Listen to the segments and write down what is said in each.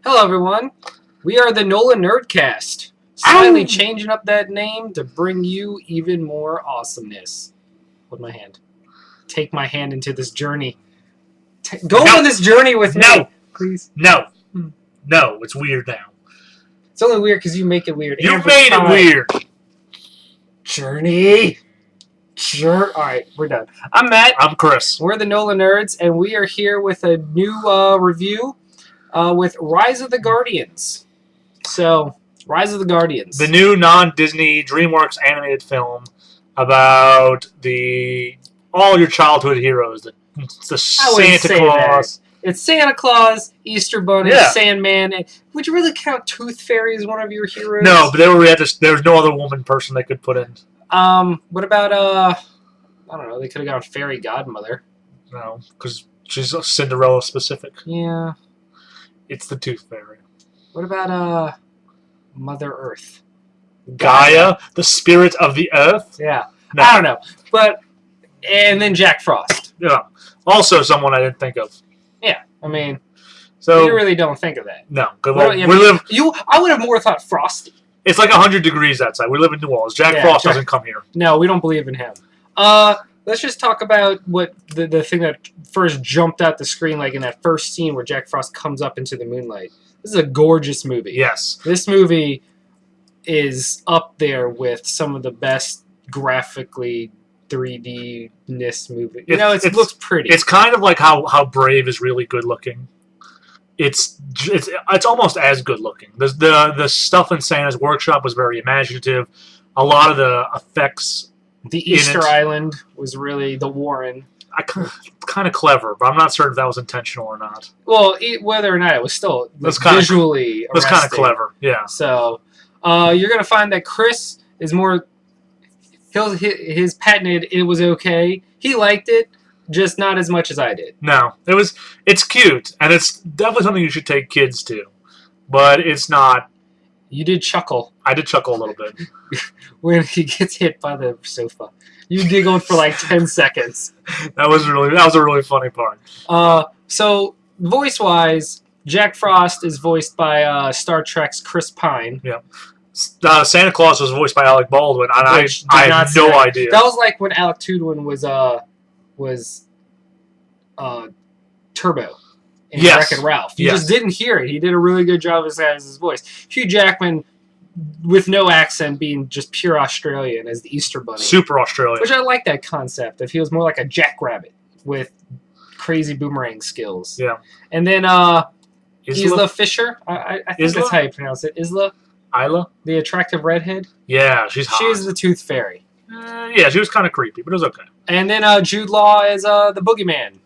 Hello, everyone. We are the Nola Nerdcast. Slightly changing up that name to bring you even more awesomeness. Hold my hand. Take my hand into this journey. Go on this journey with me. Please. No. No, it's weird now. It's only weird because you make it weird. You made it weird. Journey. Sure. All right, we're done. I'm Matt. I'm Chris. We're the Nola Nerds, and we are here with a new review with Rise of the Guardians. So, Rise of the Guardians. The new non-Disney DreamWorks animated film about all your childhood heroes. The Santa Claus. It's Santa Claus, Easter Bunny, Sandman. Would you really count Tooth Fairy as one of your heroes? No, but there was no other woman person they could put in. What about, I don't know, they could have gone Fairy Godmother. No, because she's Cinderella specific. Yeah. It's the Tooth Fairy. What about, Mother Earth? Gaia, the spirit of the earth? Yeah. No. I don't know. But, and then Jack Frost. Yeah. Also someone I didn't think of. Yeah. I mean, so you really don't think of that. No. I would have more thought Frosty. It's like 100 degrees outside. We live in New Orleans. Jack Frost doesn't come here. No, we don't believe in him. Let's just talk about what the thing that first jumped out the screen, like in that first scene where Jack Frost comes up into the moonlight. This is a gorgeous movie. Yes. This movie is up there with some of the best graphically 3D-ness movies. It looks pretty. It's kind of like how Brave is really good looking. It's almost as good looking. The stuff in Santa's workshop was very imaginative. A lot of the effects. The Easter Island was really the Warren. Kind of clever, but I'm not certain if that was intentional or not. Well, whether or not it was still visually it was kind of clever. Yeah. So you're gonna find that Chris is more. His patented it was okay. He liked it. Just not as much as I did. No, it's cute, and it's definitely something you should take kids to, but it's not. You did chuckle. I did chuckle a little bit. When he gets hit by the sofa. You giggled for like 10 seconds. That was a really funny part. So, voice-wise, Jack Frost is voiced by Star Trek's Chris Pine. Yeah. Santa Claus was voiced by Alec Baldwin, and I have no idea. That was like when Alec Tudwin was Turbo in Wreck-It Ralph. You just didn't hear it. He did a really good job as his voice. Hugh Jackman, with no accent, being just pure Australian as the Easter Bunny. Super Australian. Which I like that concept. If he was more like a jackrabbit with crazy boomerang skills. Yeah. And then Isla Fisher. I think that's how you pronounce it. Isla? The attractive redhead? Yeah, she's hot. She's the Tooth Fairy. Yeah, she was kind of creepy, but it was okay. And then Jude Law is the Boogeyman.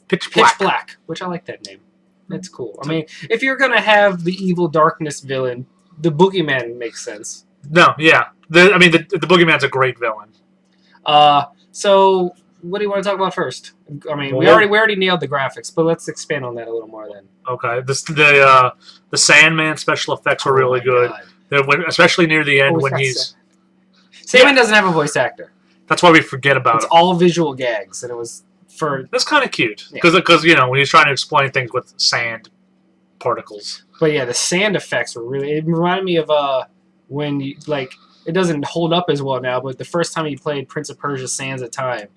Pitch Black, which I like that name. That's cool. I mean, if you're going to have the evil darkness villain, the Boogeyman makes sense. No, yeah. The Boogeyman's a great villain. So, what do you want to talk about first? I mean, we already nailed the graphics, but let's expand on that a little more then. Okay. The Sandman special effects were really good. Especially near the end when he's... Sandman doesn't have a voice actor. That's why we forget about it. It's all visual gags, and it was for... That's kind of cute. Because when he's trying to explain things with sand particles. But yeah, the sand effects were really... It reminded me of when you... Like, it doesn't hold up as well now, but the first time you played Prince of Persia Sands of Time,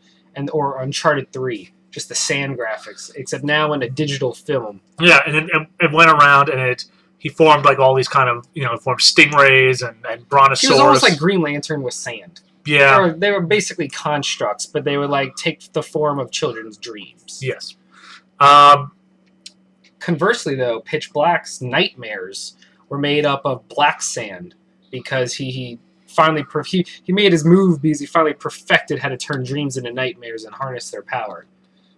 or Uncharted 3, just the sand graphics, except now in a digital film. Yeah, and it went around, and he formed like all these kind of, formed stingrays and brontosaurus. He was almost like Green Lantern with sand. Yeah. They were basically constructs, but they would like take the form of children's dreams. Yes. Conversely, though, Pitch Black's nightmares were made up of black sand because he finally he made his move because he finally perfected how to turn dreams into nightmares and harness their power.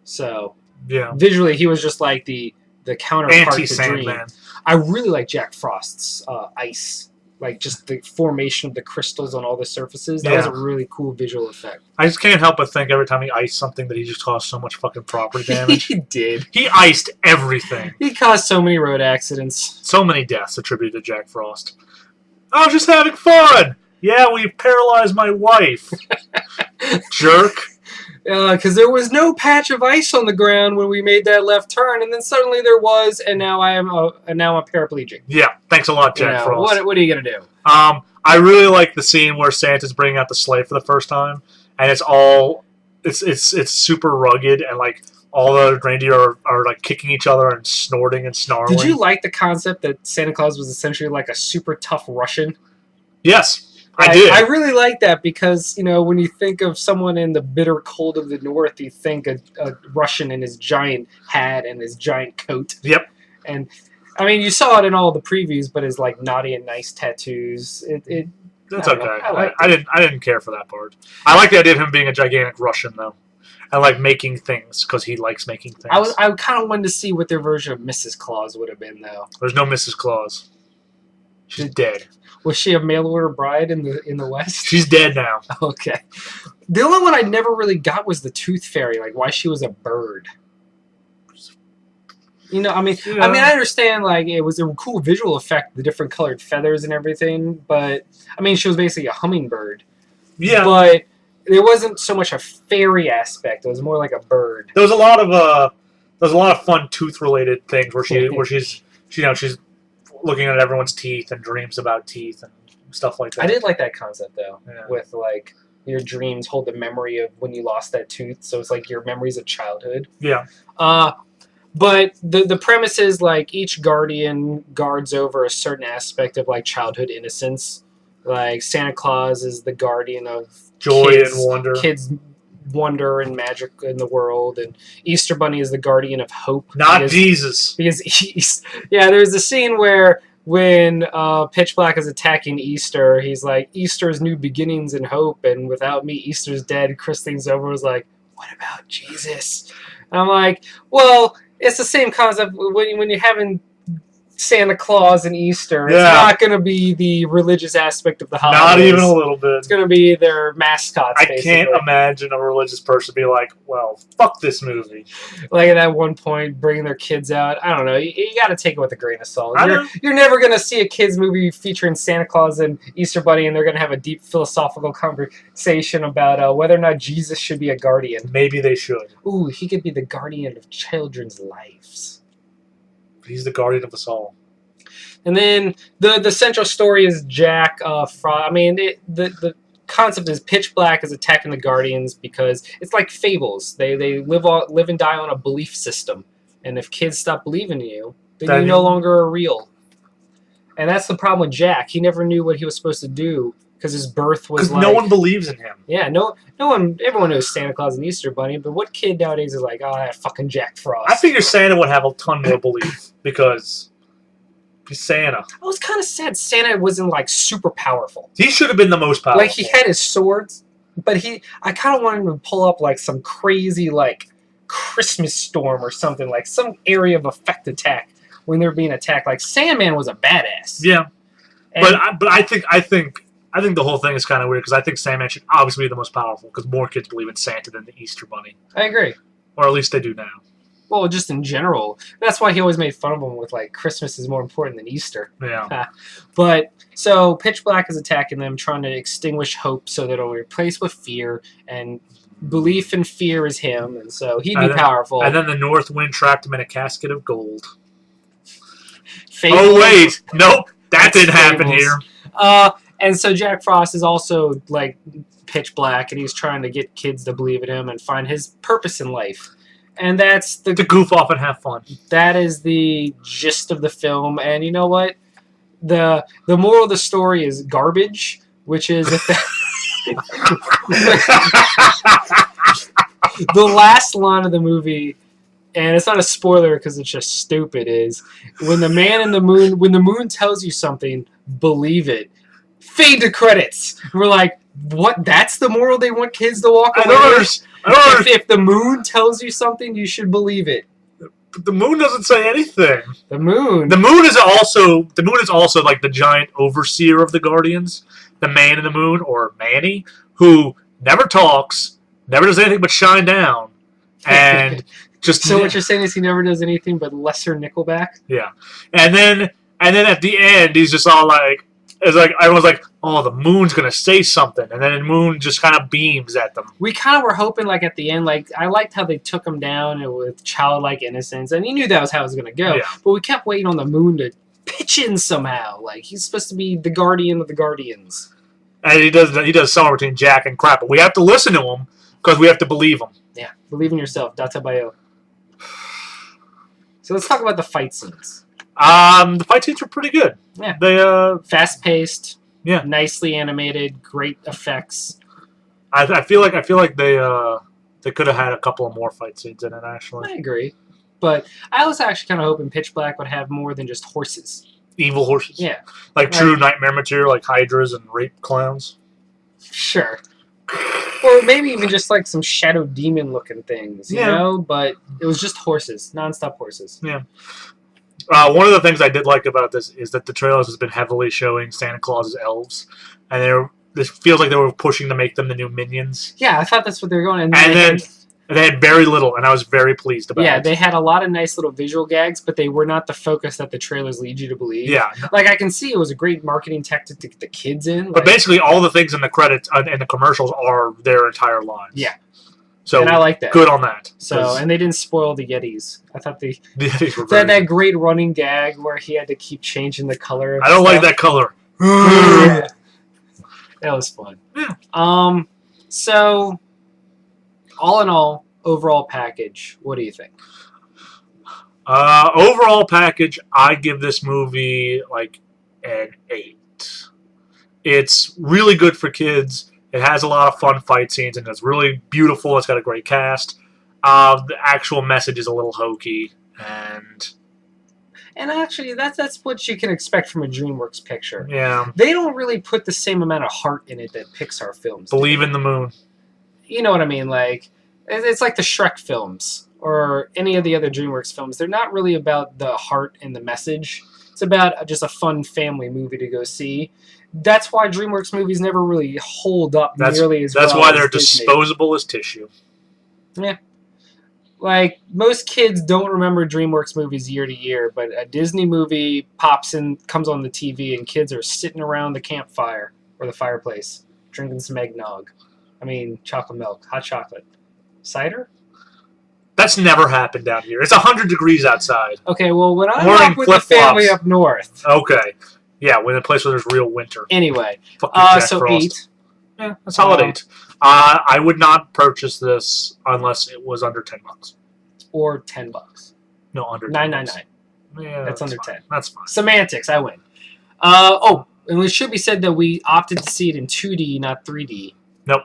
So visually, he was just like the counterpart to Dream. I really like Jack Frost's ice, like just the formation of the crystals on all the surfaces. That was a really cool visual effect. I just can't help but think every time he iced something that he just caused so much fucking property damage. He did. He iced everything. He caused so many road accidents. So many deaths attributed to Jack Frost. I was just having fun. Yeah, we paralyzed my wife. Jerk. Because there was no patch of ice on the ground when we made that left turn, and then suddenly there was, and now I'm paraplegic. Yeah, thanks a lot, Jack Frost. What are you gonna do? I really like the scene where Santa's bringing out the sleigh for the first time, and it's super rugged, and like all the reindeer are like kicking each other and snorting and snarling. Did you like the concept that Santa Claus was essentially like a super tough Russian? Yes. I did. I really like that because, when you think of someone in the bitter cold of the North, you think a Russian in his giant hat and his giant coat. Yep. And, I mean, you saw it in all the previews, but his, like, naughty and nice tattoos. That's okay. I didn't care for that part. I like the idea of him being a gigantic Russian, though. And, like, making things because he likes making things. I kind of wanted to see what their version of Mrs. Claus would have been, though. There's no Mrs. Claus. She's dead. Was she a mail-order bride in the West? She's dead now. Okay. The only one I never really got was the Tooth Fairy, like why she was a bird. I understand like it was a cool visual effect, the different colored feathers and everything, but I mean she was basically a hummingbird. Yeah. But there wasn't so much a fairy aspect. It was more like a bird. There was a lot of fun tooth-related things where she's looking at everyone's teeth and dreams about teeth and stuff like that. I did like that concept though, with like your dreams hold the memory of when you lost that tooth, so it's like your memories of childhood. Yeah. But the premise is like each guardian guards over a certain aspect of like childhood innocence. Like Santa Claus is the guardian of joy and wonder. Kids' wonder and magic in the world, and Easter Bunny is the guardian of hope. Jesus. Because there's a scene where when Pitch Black is attacking Easter, he's like, Easter's new beginnings and hope, and without me, Easter's dead. Christine's over was like, what about Jesus? And I'm like, well, it's the same concept when you're having Santa Claus and Easter. It's not going to be the religious aspect of the holidays. Not even a little bit. It's going to be their mascots, I can't imagine a religious person be like, well, fuck this movie. Like at that one point, bringing their kids out. I don't know. You got to take it with a grain of salt. You're never going to see a kids movie featuring Santa Claus and Easter Bunny, and they're going to have a deep philosophical conversation about whether or not Jesus should be a guardian. Maybe they should. Ooh, he could be the guardian of children's lives. He's the guardian of us all. And then the central story is Jack Frost. I mean, the concept is Pitch Black is attacking the Guardians because it's like fables. They live and die on a belief system. And if kids stop believing in you, then you no longer are real. And that's the problem with Jack. He never knew what he was supposed to do because his birth was like... Because no one believes in him. Yeah, no one... Everyone knows Santa Claus and Easter Bunny, but what kid nowadays is like, oh, that fucking Jack Frost? I figure Santa would have a ton more belief because he's Santa. I was kind of sad Santa wasn't, like, super powerful. He should have been the most powerful. Like, he had his swords, but I kind of wanted him to pull up, like, some crazy, like, Christmas storm or something, like some area of effect attack when they're being attacked. Like, Sandman was a badass. Yeah. But I think the whole thing is kind of weird because I think Sandman should obviously be the most powerful because more kids believe in Santa than the Easter Bunny. I agree. Or at least they do now. Well, just in general. That's why he always made fun of him with, like, Christmas is more important than Easter. Yeah. But, so, Pitch Black is attacking them, trying to extinguish hope so that it'll be replaced with fear, and belief and fear is him, and so he'd be powerful. And then the North Wind trapped him in a casket of gold. Fables. Oh, wait. Nope. That didn't happen here. And so Jack Frost is also, like, pitch black, and he's trying to get kids to believe in him and find his purpose in life. And that's to goof off and have fun. That is the gist of the film. And you know what? The moral of the story is garbage, which is the last line of the movie, and it's not a spoiler because it's just stupid, is when the moon tells you something, believe it. Fade to credits. We're like, what? That's the moral they want kids to walk away with? If the moon tells you something, you should believe it. But the moon doesn't say anything. The moon is also like the giant overseer of the Guardians, the man in the moon, or Manny, who never talks, never does anything but shine down, and just. So what you're saying is he never does anything but lesser Nickelback? Yeah, and then at the end he's just all like, It's like everyone's like, "Oh, the moon's gonna say something," and then the moon just kind of beams at them. We kind of were hoping, like at the end, like I liked how they took him down with childlike innocence, and you knew that was how it was gonna go. Yeah. But we kept waiting on the moon to pitch in somehow. Like he's supposed to be the guardian of the guardians. And he does somewhere between Jack and crap, but we have to listen to him because we have to believe him. Yeah, believe in yourself, Data Bayo. So let's talk about the fight scenes. The fight scenes were pretty good. Yeah, They fast paced. Yeah, nicely animated, great effects. I feel like they could have had a couple of more fight scenes in it. Actually, I agree, but I was actually kind of hoping Pitch Black would have more than just horses. Evil horses. Yeah, like true nightmare material, like hydras and rape clowns. Sure. Or maybe even just like some shadow demon looking things, you know? But it was just horses, nonstop horses. Yeah. One of the things I did like about this is that the trailers has been heavily showing Santa Claus's elves, and this feels like they were pushing to make them the new minions. Yeah, I thought that's what they were going. And then they had very little, and I was very pleased about it. Yeah, they had a lot of nice little visual gags, but they were not the focus that the trailers lead you to believe. Yeah. Like, I can see it was a great marketing tactic to get the kids in. But basically, all the things in the credits and the commercials are their entire lines. Yeah. So, and I like that. Good on that. So, and they didn't spoil the Yetis. I thought the Yetis were they had that great running gag where he had to keep changing the color. I don't like that color. That was fun. Yeah. So, all in all, overall package, what do you think? Overall package, I give this movie like an 8. It's really good for kids. It has a lot of fun fight scenes, and it's really beautiful. It's got a great cast. The actual message is a little hokey, and actually, that's what you can expect from a DreamWorks picture. Yeah, they don't really put the same amount of heart in it that Pixar films do. Believe in the moon. You know what I mean? Like, it's like the Shrek films or any of the other DreamWorks films. They're not really about the heart and the message. It's about just a fun family movie to go see. That's why DreamWorks movies never really hold up nearly as well. That's why they're Disney. disposable as tissue. Yeah. Like, most kids don't remember DreamWorks movies year to year, but a Disney movie pops in, comes on the TV, and kids are sitting around the campfire or the fireplace, drinking some eggnog. I mean, chocolate milk, hot chocolate. Cider? That's never happened down here. It's 100 degrees outside. Okay, well, when I'm Wearing up with the family up north. Okay. Yeah, when a place where there's real winter. Anyway, so Frost. 8. Yeah, a solid 8. I would not purchase this unless it was under $10. Or $10. No, under $9.99. Yeah, that's under fine. 10. That's fine. Semantics, I win. And it should be said that we opted to see it in 2D, not 3D. Nope.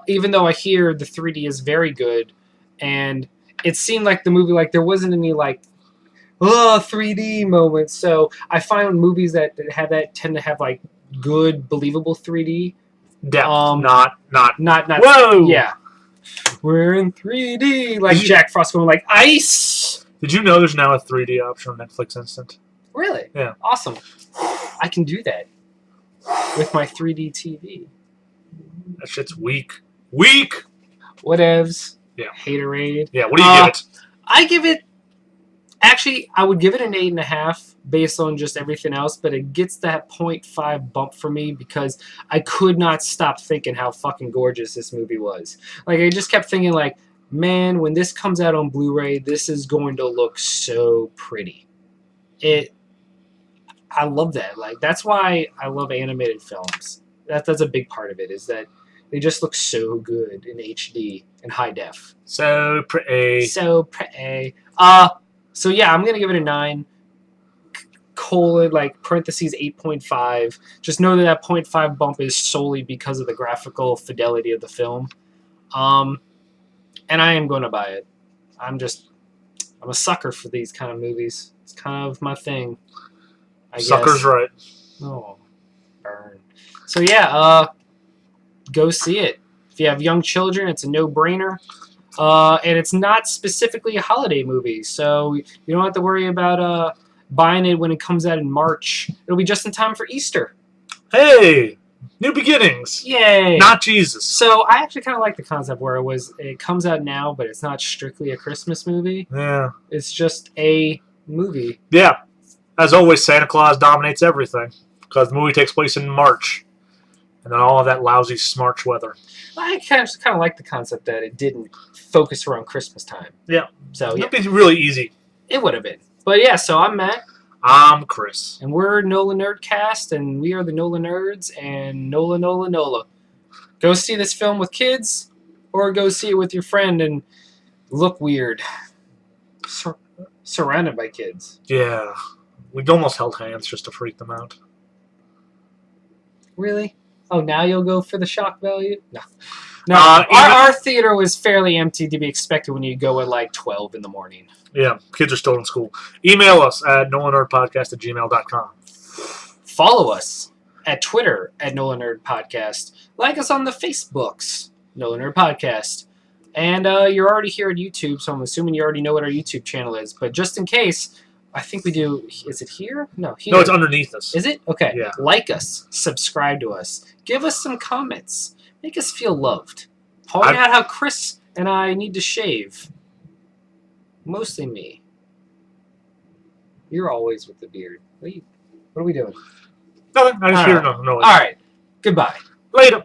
Even though I hear the 3D is very good, and it seemed like the movie, like there wasn't any like 3D moments. So I find movies that have that tend to have like good, believable 3D. Depth, not. Whoa. Yeah. We're in 3D, like Jack Frost going like ice. Did you know there's now a 3D option on Netflix Instant? Really? Yeah. Awesome. I can do that with my 3D TV. That shit's weak. Weak. Whatevs. Yeah. Haterade. Yeah. What do you give it? I give it. Actually, I would give it an 8.5 based on just everything else, but it gets that 0.5 bump for me because I could not stop thinking how fucking gorgeous this movie was. Like, I just kept thinking, like, man, when this comes out on Blu-ray, this is going to look so pretty. I love that. Like, that's why I love animated films. That's a big part of it, is that they just look so good in HD and high def. So pretty. So pretty. So yeah, I'm gonna give it a 9. Parentheses 8.5. Just know that 0.5 bump is solely because of the graphical fidelity of the film. And I am going to buy it. I'm a sucker for these kind of movies. It's kind of my thing. I Sucker's guess. right. Oh, burn. So yeah, go see it. If you have young children, it's a no-brainer. And it's not specifically a holiday movie, so you don't have to worry about buying it when it comes out in March. It'll be just in time for Easter. Hey! New beginnings! Yay! Not Jesus. So I actually kind of like the concept where it comes out now, but it's not strictly a Christmas movie. Yeah. It's just a movie. Yeah. As always, Santa Claus dominates everything. because the movie takes place in March, and then all of that lousy Smarch weather. I kind of like the concept that it didn't focus around Christmas time. Yeah. So yeah, It'd be really easy. it would have been. But yeah, so I'm Matt. I'm Chris. And we're NolaNerdCast, and we are the Nola Nerds, and Nola, Nola, Nola. Go see this film with kids, or go see it with your friend and look weird. Surrounded by kids. Yeah. We almost held hands just to freak them out. Really? Oh, now you'll go for the shock value? No. No, our theater was fairly empty to be expected when you go at like 12 in the morning. Yeah, kids are still in school. Email us at NolaNerdPodcast@gmail.com. Follow us at Twitter at NolaNerdPodcast. Like us on the Facebooks, Nola Nerd Podcast. And you're already here at YouTube, so I'm assuming you already know what our YouTube channel is. But just in case, I think we do. Is it here? No, here. No, it's underneath us. Is it? Okay. Yeah. Like us. Subscribe to us. Give us some comments. Make us feel loved. Point out how Chris and I need to shave. Mostly me. You're always with the beard. What are we doing? Nothing. I just hear no. All right. Goodbye. Later.